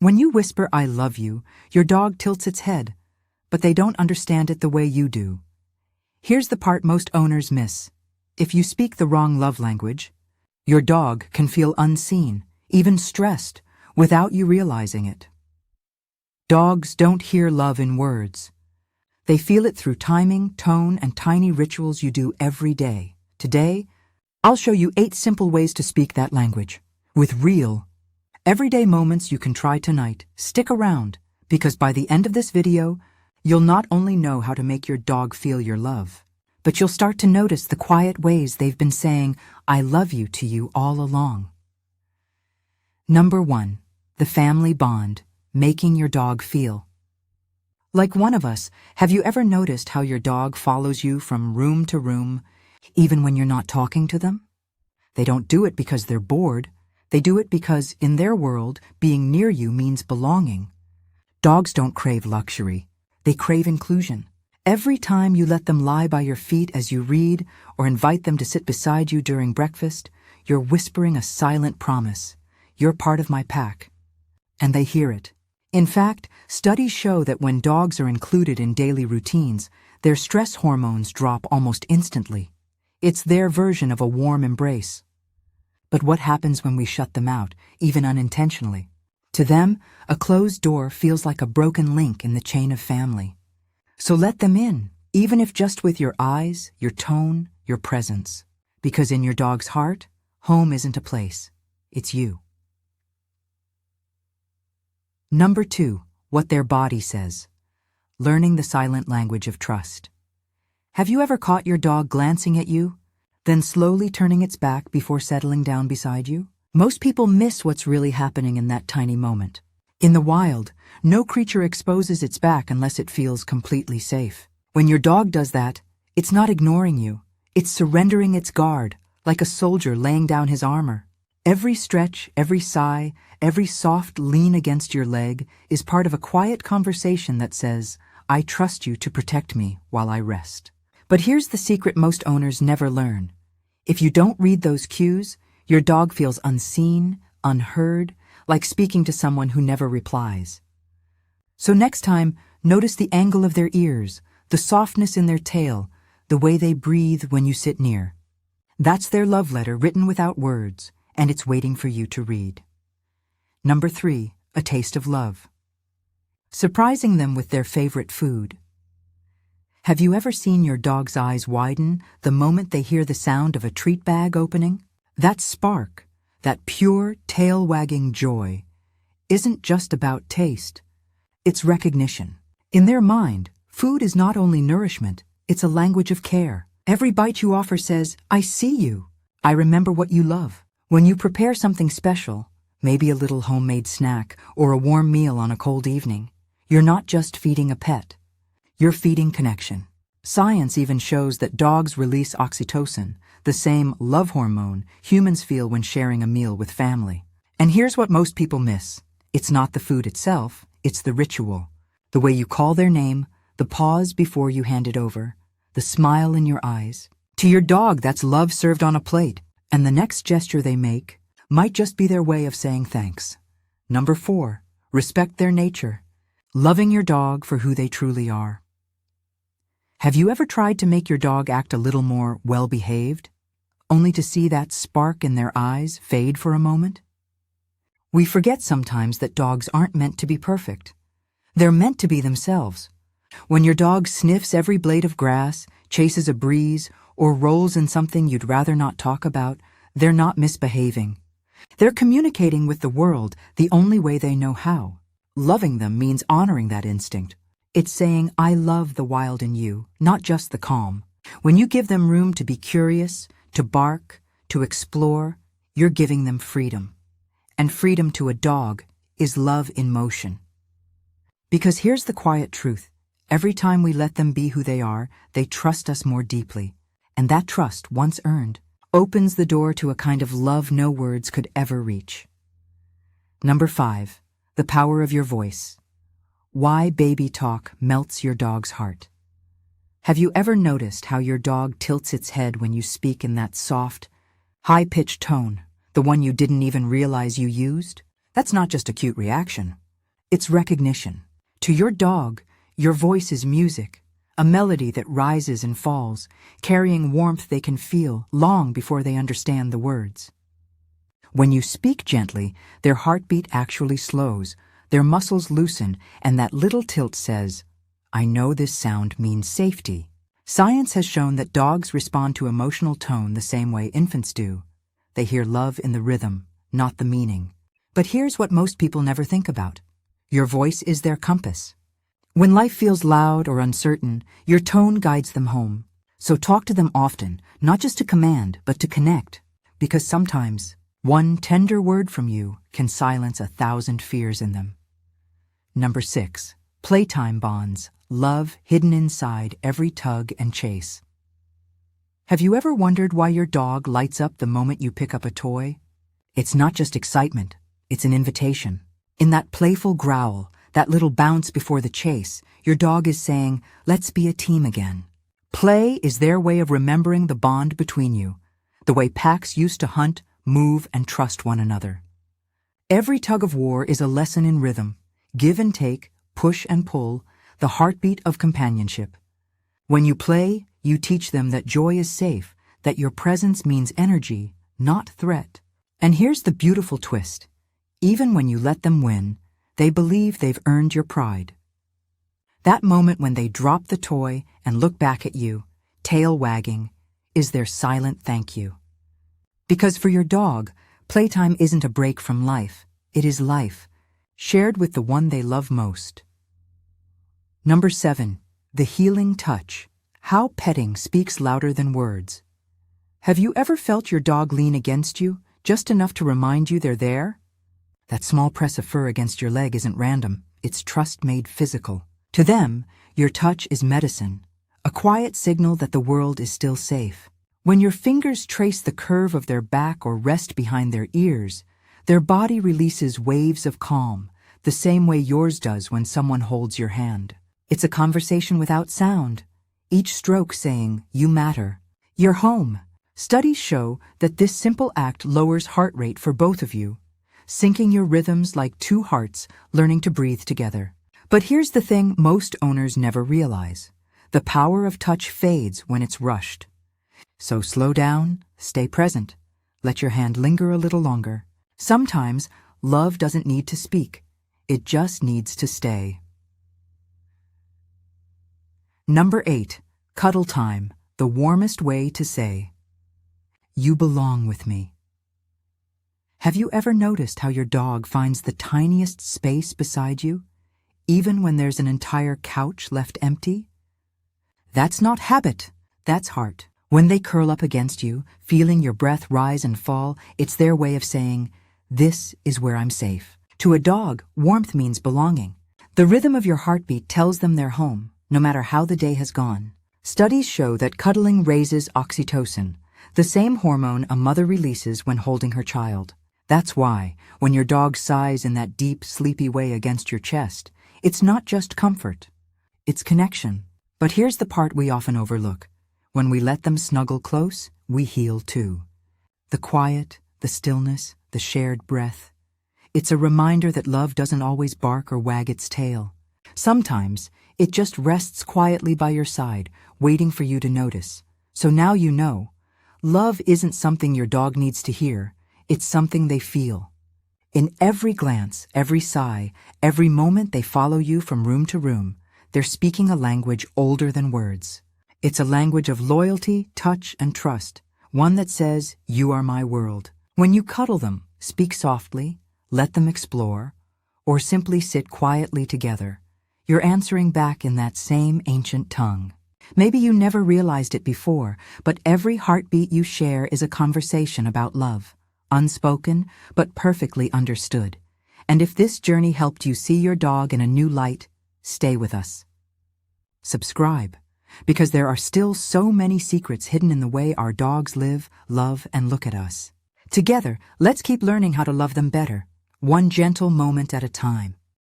When you whisper, "I love you," your dog tilts its head, but they don't understand it the way you do. Here's the part most owners miss. If you speak the wrong love language, your dog can feel unseen, even stressed, without you realizing it. Dogs don't hear love in words. They feel it through timing, tone, and tiny rituals you do every day. Today, I'll show you 8 simple ways to speak that language. With real, everyday moments you can try tonight. Stick around, because by the end of this video, you'll not only know how to make your dog feel your love, but you'll start to notice the quiet ways they've been saying, "I love you" to you all along. Number 1. The family bond, making your dog feel. Like one of us, have you ever noticed how your dog follows you from room to room, even when you're not talking to them? They don't do it because they're bored. They do it because, in their world, being near you means belonging. Dogs don't crave luxury. They crave inclusion. Every time you let them lie by your feet as you read or invite them to sit beside you during breakfast, you're whispering a silent promise. You're part of my pack. And they hear it. In fact, studies show that when dogs are included in daily routines, their stress hormones drop almost instantly. It's their version of a warm embrace. But what happens when we shut them out, even unintentionally? To them, a closed door feels like a broken link in the chain of family. So let them in, even if just with your eyes, your tone, your presence. Because in your dog's heart, home isn't a place, it's you. Number 2, what their body says. Learning the silent language of trust. Have you ever caught your dog glancing at you, then slowly turning its back before settling down beside you? Most people miss what's really happening in that tiny moment. In the wild, no creature exposes its back unless it feels completely safe. When your dog does that, it's not ignoring you. It's surrendering its guard, like a soldier laying down his armor. Every stretch, every sigh, every soft lean against your leg is part of a quiet conversation that says, "I trust you to protect me while I rest." But here's the secret most owners never learn. If you don't read those cues, your dog feels unseen, unheard, like speaking to someone who never replies. So next time, notice the angle of their ears, the softness in their tail, the way they breathe when you sit near. That's their love letter written without words, and it's waiting for you to read. Number 3, a taste of love. Surprising them with their favorite food. Have you ever seen your dog's eyes widen the moment they hear the sound of a treat bag opening? That spark, that pure, tail-wagging joy, isn't just about taste. It's recognition. In their mind, food is not only nourishment, it's a language of care. Every bite you offer says, "I see you. I remember what you love." When you prepare something special, maybe a little homemade snack or a warm meal on a cold evening, you're not just feeding a pet. You're feeding connection. Science even shows that dogs release oxytocin, the same love hormone humans feel when sharing a meal with family. And here's what most people miss. It's not the food itself, it's the ritual. The way you call their name, the pause before you hand it over, the smile in your eyes. To your dog, that's love served on a plate. And the next gesture they make might just be their way of saying thanks. Number 4, respect their nature. Loving your dog for who they truly are. Have you ever tried to make your dog act a little more well-behaved, only to see that spark in their eyes fade for a moment? We forget sometimes that dogs aren't meant to be perfect. They're meant to be themselves. When your dog sniffs every blade of grass, chases a breeze, or rolls in something you'd rather not talk about, they're not misbehaving. They're communicating with the world the only way they know how. Loving them means honoring that instinct. It's saying, "I love the wild in you, not just the calm." When you give them room to be curious, to bark, to explore, you're giving them freedom. And freedom to a dog is love in motion. Because here's the quiet truth. Every time we let them be who they are, they trust us more deeply. And that trust, once earned, opens the door to a kind of love no words could ever reach. Number 5, the power of your voice. Why baby talk melts your dog's heart. Have you ever noticed how your dog tilts its head when you speak in that soft, high-pitched tone, the one you didn't even realize you used? That's not just a cute reaction. It's recognition. To your dog, your voice is music, a melody that rises and falls, carrying warmth they can feel long before they understand the words. When you speak gently, their heartbeat actually slows, their muscles loosen, and that little tilt says, "I know this sound means safety." Science has shown that dogs respond to emotional tone the same way infants do. They hear love in the rhythm, not the meaning. But here's what most people never think about. Your voice is their compass. When life feels loud or uncertain, your tone guides them home. So talk to them often, not just to command, but to connect. Because sometimes, one tender word from you can silence 1,000 fears in them. Number 6. Playtime bonds. Love hidden inside every tug and chase. Have you ever wondered why your dog lights up the moment you pick up a toy? It's not just excitement, it's an invitation. In that playful growl, that little bounce before the chase, your dog is saying, "Let's be a team again." Play is their way of remembering the bond between you, the way packs used to hunt, move, and trust one another. Every tug of war is a lesson in rhythm, give and take, push and pull, the heartbeat of companionship. When you play, you teach them that joy is safe, that your presence means energy, not threat. And here's the beautiful twist. Even when you let them win, they believe they've earned your pride. That moment when they drop the toy and look back at you, tail wagging, is their silent thank you. Because for your dog, playtime isn't a break from life, it is life, shared with the one they love most. Number 7. The healing touch. How petting speaks louder than words. Have you ever felt your dog lean against you, just enough to remind you they're there? That small press of fur against your leg isn't random, it's trust made physical. To them, your touch is medicine, a quiet signal that the world is still safe. When your fingers trace the curve of their back or rest behind their ears, their body releases waves of calm, the same way yours does when someone holds your hand. It's a conversation without sound, each stroke saying, "You matter. You're home." Studies show that this simple act lowers heart rate for both of you, syncing your rhythms like two hearts learning to breathe together. But here's the thing most owners never realize. The power of touch fades when it's rushed. So slow down, stay present, let your hand linger a little longer. Sometimes, love doesn't need to speak. It just needs to stay. Number 8. Cuddle time, the warmest way to say, "You belong with me." Have you ever noticed how your dog finds the tiniest space beside you, even when there's an entire couch left empty? That's not habit, that's heart. When they curl up against you, feeling your breath rise and fall, it's their way of saying, "This is where I'm safe." To a dog, warmth means belonging. The rhythm of your heartbeat tells them they're home, no matter how the day has gone. Studies show that cuddling raises oxytocin, the same hormone a mother releases when holding her child. That's why, when your dog sighs in that deep, sleepy way against your chest, it's not just comfort, it's connection. But here's the part we often overlook. When we let them snuggle close, we heal too. The quiet, the stillness, the shared breath. It's a reminder that love doesn't always bark or wag its tail. Sometimes, it just rests quietly by your side, waiting for you to notice. So now you know. Love isn't something your dog needs to hear, it's something they feel. In every glance, every sigh, every moment they follow you from room to room, they're speaking a language older than words. It's a language of loyalty, touch, and trust, one that says, "You are my world." When you cuddle them, speak softly, let them explore, or simply sit quietly together, you're answering back in that same ancient tongue. Maybe you never realized it before, but every heartbeat you share is a conversation about love, unspoken but perfectly understood. And if this journey helped you see your dog in a new light, stay with us. Subscribe, because there are still so many secrets hidden in the way our dogs live, love, and look at us. Together, let's keep learning how to love them better, one gentle moment at a time.